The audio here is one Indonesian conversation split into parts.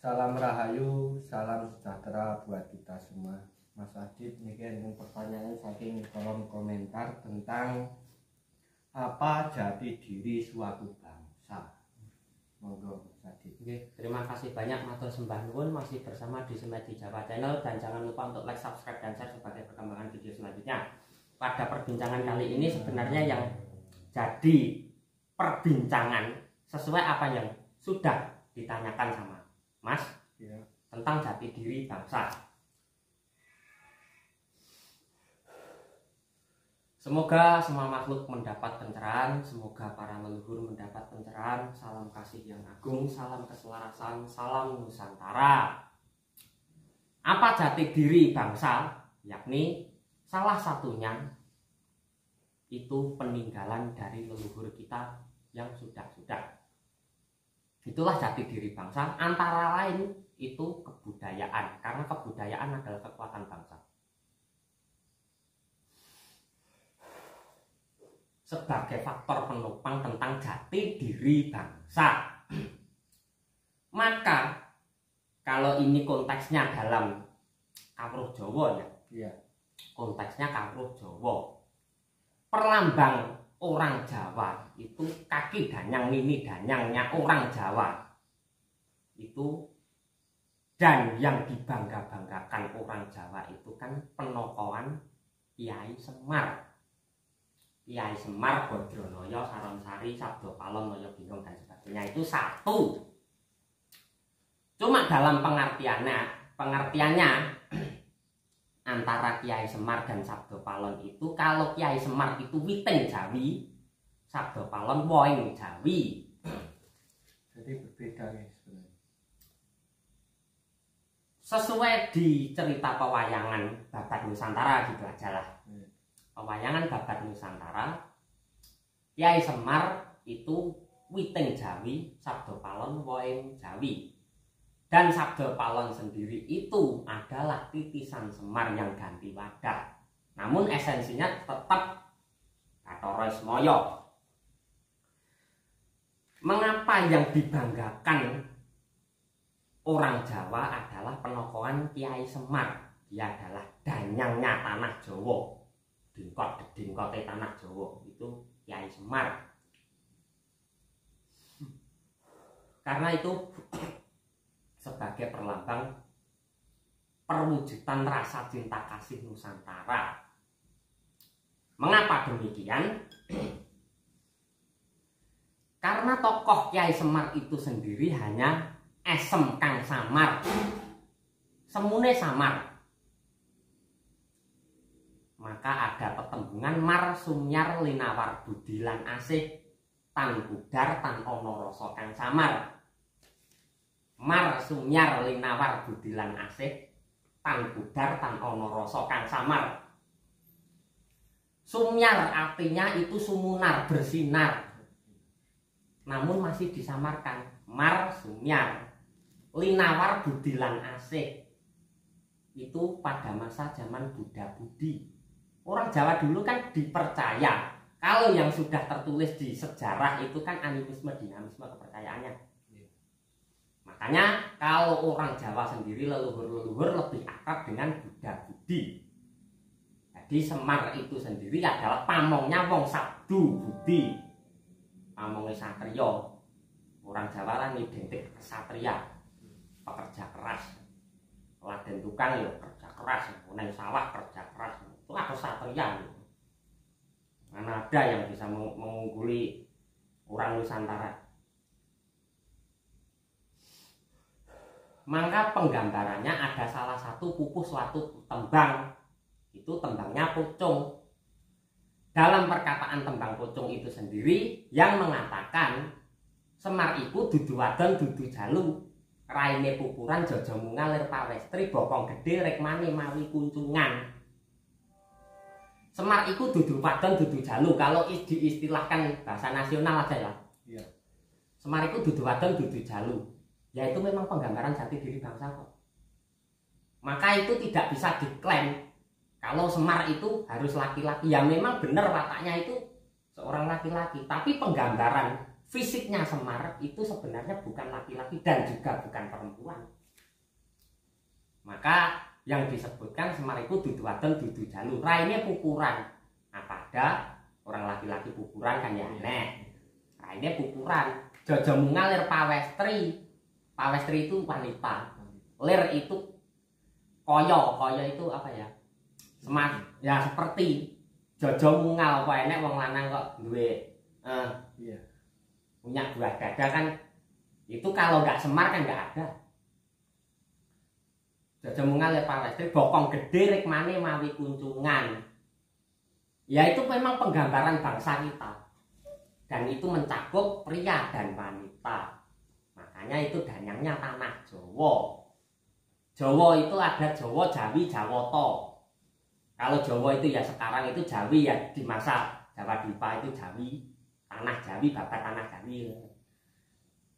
Salam Rahayu, salam sejahtera buat kita semua. Mas Adit, ini kan pertanyaan saking kolom komentar tentang apa jati diri suatu bangsa. Monggo Mas Adit. Oke, terima kasih banyak matur sembah nuwun, masih bersama di Semedi Jawa Channel, dan jangan lupa untuk like, subscribe, dan share sebagai perkembangan video selanjutnya. Pada perbincangan kali ini sebenarnya yang jadi perbincangan sesuai apa yang sudah ditanyakan sama Mas Ya. tentang jati diri bangsa. Semoga semua makhluk mendapat pencerahan, semoga para leluhur mendapat pencerahan. Salam kasih yang agung, salam keselarasan, salam Nusantara. Apa jati diri bangsa? Yakni salah satunya itu peninggalan dari leluhur kita yang sudah-sudah. Itulah jati diri bangsa, antara lain itu kebudayaan, karena kebudayaan adalah kekuatan bangsa. Sebagai faktor penopang tentang jati diri bangsa. Maka kalau ini konteksnya dalam kawruh Jawa ya. Iya. Konteksnya kawruh Jawa. Perlambang orang Jawa itu kaki danyang, mini danyangnya orang Jawa itu, dan yang dibangga-banggakan orang Jawa itu kan penokohan Kiai Semar. Kiai Semar, Bodronoyo, Saronsari, Sabdo Palon, Noyo Bingung dan sebagainya itu satu. Cuma dalam pengertiannya antara Kiai Semar dan Sabdo Palon itu, kalau Kiai Semar itu Witing Jawi, Sabdo Palon Woing Jawi. Jadi berbeda nih sebenarnya. Sesuai di cerita pewayangan Babat Nusantara gitu aja lah. Pewayangan Babat Nusantara, Kiai Semar itu Witing Jawi, Sabdo Palon Woing Jawi. Dan Sabdo Palon sendiri itu adalah titisan Semar yang ganti wadah. Namun esensinya tetap Bathara Ismaya. Mengapa yang dibanggakan orang Jawa adalah penokohan Kiai Semar? Dia adalah danyangnya tanah Jawa. Dingkot-dingkote tanah Jawa itu Kiai Semar. Karena itu sebagai perlambang perwujudan rasa cinta kasih Nusantara. Mengapa demikian? Karena tokoh Kiai Semar itu sendiri hanya esem kang samar, semune samar. Maka ada tetembungan mar sumyar linawar budi lan asih, tan budar tan ana rasa kang samar. Mar sumyar linawar budilan asih, tan budar tan ana rasa kang samar. Sumyar artinya itu sumunar, bersinar, namun masih disamarkan. Mar sumyar linawar budilan asih itu pada masa zaman Buddha Budi. Orang Jawa dulu kan dipercaya kalau yang sudah tertulis di sejarah itu kan animisme, dinamisme kepercayaannya. Makanya kalau orang Jawa sendiri leluhur-leluhur lebih akrab dengan Buddha Budi. Jadi Semar itu sendiri adalah pamongnya wong sabdu budi, pamongnya satria. Orang Jawa kan identik kesatria, pekerja keras. Laden tukang ya kerja keras, neng sawah kerja keras. Itu aku satria. Mana ada yang bisa mengungguli orang Nusantara? Maka penggambarannya ada salah satu pupuh suatu tembang. Itu tembangnya Pucung. Dalam perkataan tembang Pucung itu sendiri yang mengatakan Semar iku dudu wadon dudu jalu, raine pupuran jaja mungal lir pawestri bokong gedhe rekmane mawi kuncungan. Semar iku dudu wadon dudu jalu, kalau diistilahkan bahasa nasional aja ya. Iya. Semar iku dudu wadon dudu jalu. Ya itu memang penggambaran jati diri bangsa kok. Maka itu tidak bisa diklaim kalau Semar itu harus laki-laki. Ya memang benar wataknya itu seorang laki-laki, tapi penggambaran fisiknya Semar itu sebenarnya bukan laki-laki dan juga bukan perempuan. Maka yang disebutkan Semar itu dudu wadon dudu jalur, raine pupuran. Nah, pada orang laki-laki pupuran kan ya aneh. Raine pupuran. Jojo mungal lir pawestri. Pawestri itu wanita. Lir itu koyo itu apa ya? Semar ya seperti jojo mungal apa enek wong lanang kok duwe punya buah dada kan, itu kalau nggak Semar kan nggak ada. Jojo mungal lir pawestri bokong gede rikmane mawi kuncungan. Ya itu memang penggambaran bangsa kita. Dan itu mencakup pria dan wanita. Makanya itu danyangnya tanah Jawa. Jawa itu ada Jawa, Jawi, Jawoto. Kalau Jawa itu ya sekarang itu Jawi ya, di masa Jawa Dipa itu Jawi, tanah Jawi, babat tanah Jawi.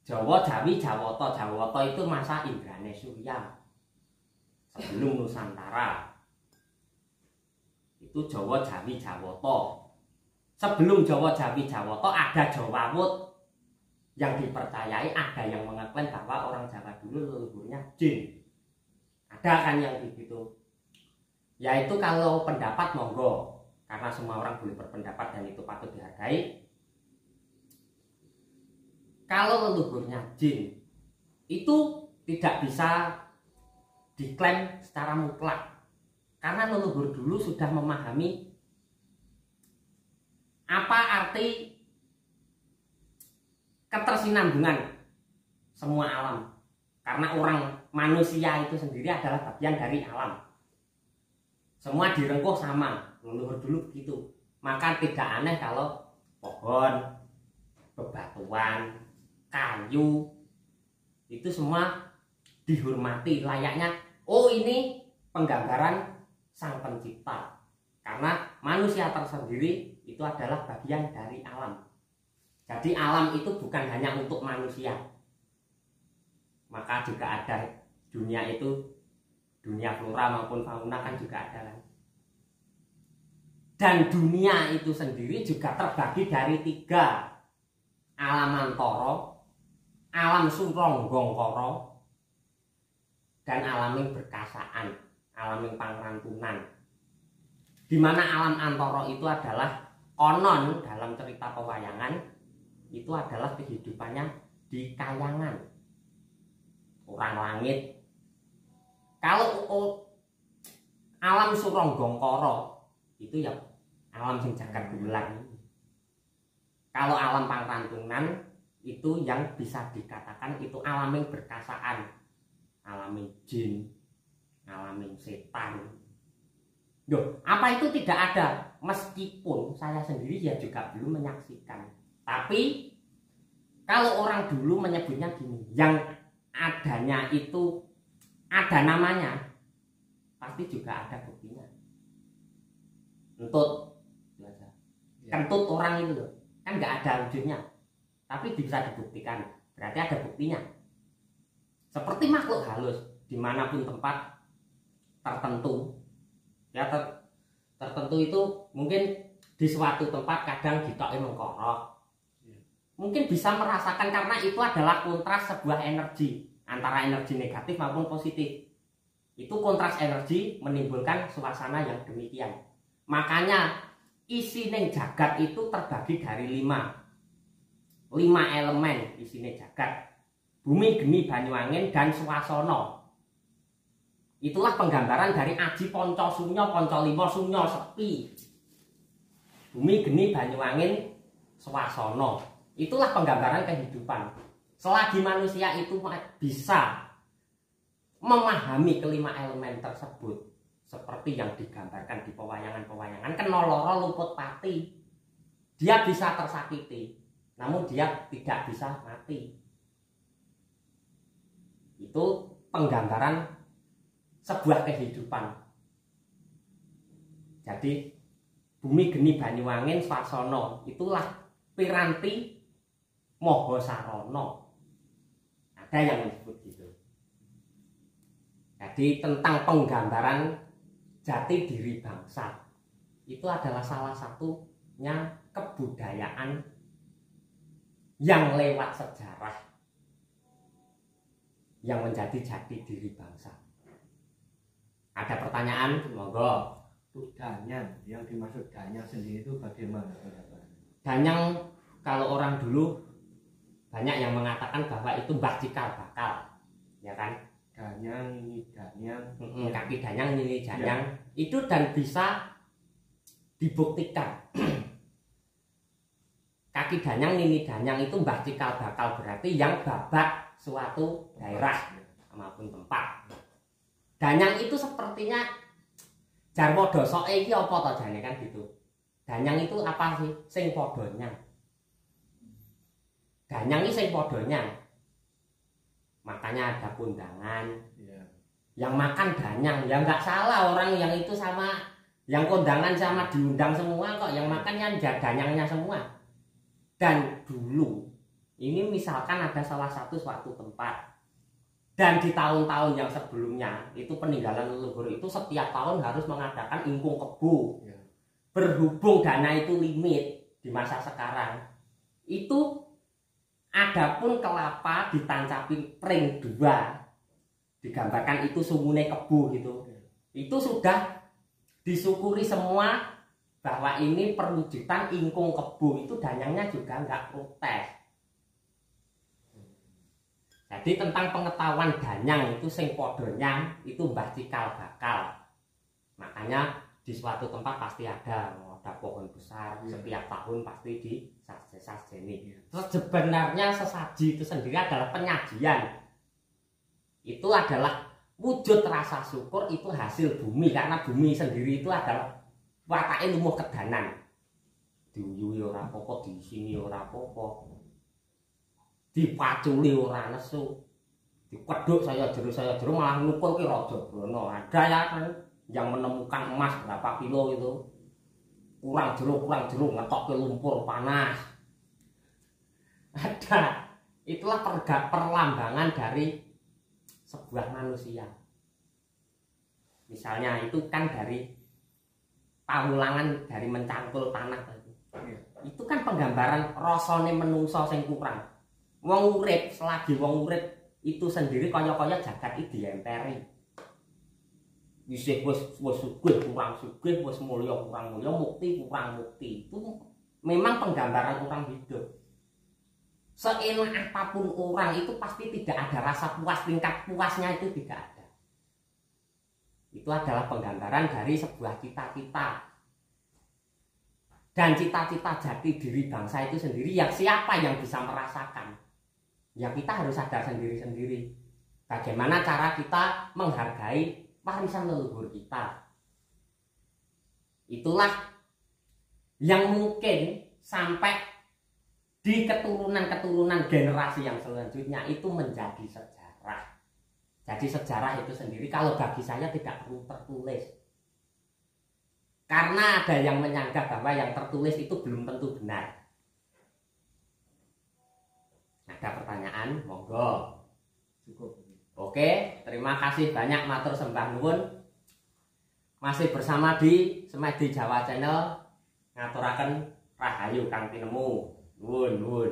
Jawa, Jawi, Jawoto. Jawoto itu masa Indrane Surya. Sebelum Nusantara. Itu Jawa, Jawi, Jawoto. Sebelum Jawa, Jawi, Jawoto ada Jawawut. Yang dipercayai ada yang mengaklaim bahwa orang Jawa dulu leluhurnya jin. Ada kan yang begitu. Yaitu kalau pendapat monggo, karena semua orang boleh berpendapat dan itu patut dihargai. Kalau leluhurnya jin itu tidak bisa diklaim secara mutlak, karena leluhur dulu sudah memahami apa arti ketersinambungan semua alam. Karena orang manusia itu sendiri adalah bagian dari alam. Semua direngkuh sama, leluhur dulu begitu. Maka tidak aneh kalau pohon, bebatuan, kayu itu semua dihormati layaknya. Oh, ini penggambaran Sang Pencipta. Karena manusia tersendiri itu adalah bagian dari alam. Jadi alam itu bukan hanya untuk manusia. Maka juga ada dunia itu, dunia flora maupun fauna kan juga ada kan. Dan dunia itu sendiri juga terbagi dari 3. Alam Antara, alam Suronggongkara, dan alam berkasaan, alam pangrantunan. Di mana alam Antara itu adalah konon dalam cerita pewayangan itu adalah kehidupannya di kayangan. Orang langit. Kalau alam Suronggongkara itu ya alam sing jagat bulan. Kalau alam pangrantunan itu yang bisa dikatakan itu alam yang berkasaan, alam jin, alam setan. Loh, apa itu tidak ada? Meskipun saya sendiri ya juga belum menyaksikan. Tapi kalau orang dulu menyebutnya gini, yang adanya itu ada namanya, pasti juga ada buktinya. Kentut, kentut orang itu kan nggak ada wujudnya, tapi bisa dibuktikan, berarti ada buktinya. Seperti makhluk halus dimanapun tempat tertentu, ya tertentu itu mungkin di suatu tempat kadang ditoki mengkorok. Mungkin bisa merasakan karena itu adalah kontras sebuah energi antara energi negatif maupun positif. Itu kontras energi menimbulkan suasana yang demikian. Makanya isi ning jagat itu terbagi dari 5 elemen isine jagat. Bumi, geni, banyu angin, dan swasana. Itulah penggambaran dari aji ponco sunyo, ponco limo sunyo sepi. Bumi, geni, banyu angin, swasana. Itulah penggambaran kehidupan. Selagi manusia itu bisa memahami kelima elemen tersebut seperti yang digambarkan di pewayangan-pewayangan, kena lara luput pati, dia bisa tersakiti, namun dia tidak bisa mati. Itu penggambaran sebuah kehidupan. Jadi bumi, geni, banyu angin, swasana itulah piranti Moho Sarono. Ada yang menyebut gitu. Jadi tentang penggambaran jati diri bangsa itu adalah salah satunya kebudayaan yang lewat sejarah yang menjadi jati diri bangsa. Ada pertanyaan? Monggo. Itu danyang, yang dimaksud danyang sendiri itu bagaimana? Danyang kalau orang dulu banyak yang mengatakan bahwa itu mbah cikal bakal, ya kan? Danyang ini danyang, kaki danyang ini danyang, itu dan bisa dibuktikan. Kaki danyang ini danyang itu mbah cikal bakal, berarti yang babak suatu daerah maupun tempat. Danyang itu sepertinya jarwo dosoke iki apa to jane kan gitu. Danyang itu apa sih? Sing padha nyang. Danyang iki sing padha nyang. Makanya ada kondangan. Yang makan danyang, ya nggak salah orang yang itu sama yang kondangan sama diundang semua kok, yang makannya danyangnya semua. Dan dulu ini misalkan ada salah satu suatu tempat dan di tahun-tahun yang sebelumnya itu peninggalan leluhur itu setiap tahun harus mengadakan ingkung kebo. Berhubung dana itu limit di masa sekarang, itu adapun kelapa ditancapin pring 2, digambarkan itu sumune kebo gitu. Itu sudah disyukuri semua bahwa ini perwujudan ingkung kebo, itu danyangnya juga nggak protes. Jadi tentang pengetahuan danyang itu sing padha nyang itu mbah cikal bakal. Makanya di suatu tempat pasti ada pohon besar, setiap tahun pasti disajeni. Terus sebenarnya sesaji itu sendiri adalah penyajian. Itu adalah wujud rasa syukur, itu hasil bumi, karena bumi sendiri itu adalah watake lumuh kedanan. Diuyuhi ora apa-apa, diisini ora apa-apa. Dipaculi ora nesu. Dikeduk saya jero malah nukul ki Raja Brana. Ada ya kan yang menemukan emas berapa kilo itu. Kurang jero ngetokke lumpur panas. Ada. Itulah perlambangan dari sebuah manusia. Misalnya itu kan dari pamulangan dari mencangkul tanah tadi. Itu kan penggambaran rasane menungso sing kurang. Wong urip, selagi wong urip itu sendiri kaya-kaya jagat iki diemperi. Isih wis sugih kurang sugih, wis mulya kurang mulya, mukti kurang mukti. Itu memang penggambaran orang hidup. Seenak apapun orang itu pasti tidak ada rasa puas, tingkat puasnya itu tidak ada. Itu adalah penggambaran dari sebuah cita-cita. Dan cita-cita jati diri bangsa itu sendiri, yang siapa yang bisa merasakan? Ya kita harus sadar sendiri-sendiri. Bagaimana cara kita menghargai warisan leluhur kita. Itulah yang mungkin sampai di keturunan-keturunan generasi yang selanjutnya itu menjadi sejarah. Jadi sejarah itu sendiri kalau bagi saya tidak perlu tertulis. Karena ada yang menyanggah bahwa yang tertulis itu belum tentu benar. Ada pertanyaan? Monggo. Cukup. Oke, terima kasih banyak, matur sembah nuwun. Masih bersama di Semedi Jawa Channel, ngaturaken rahayu kang tinemu. Nuwun.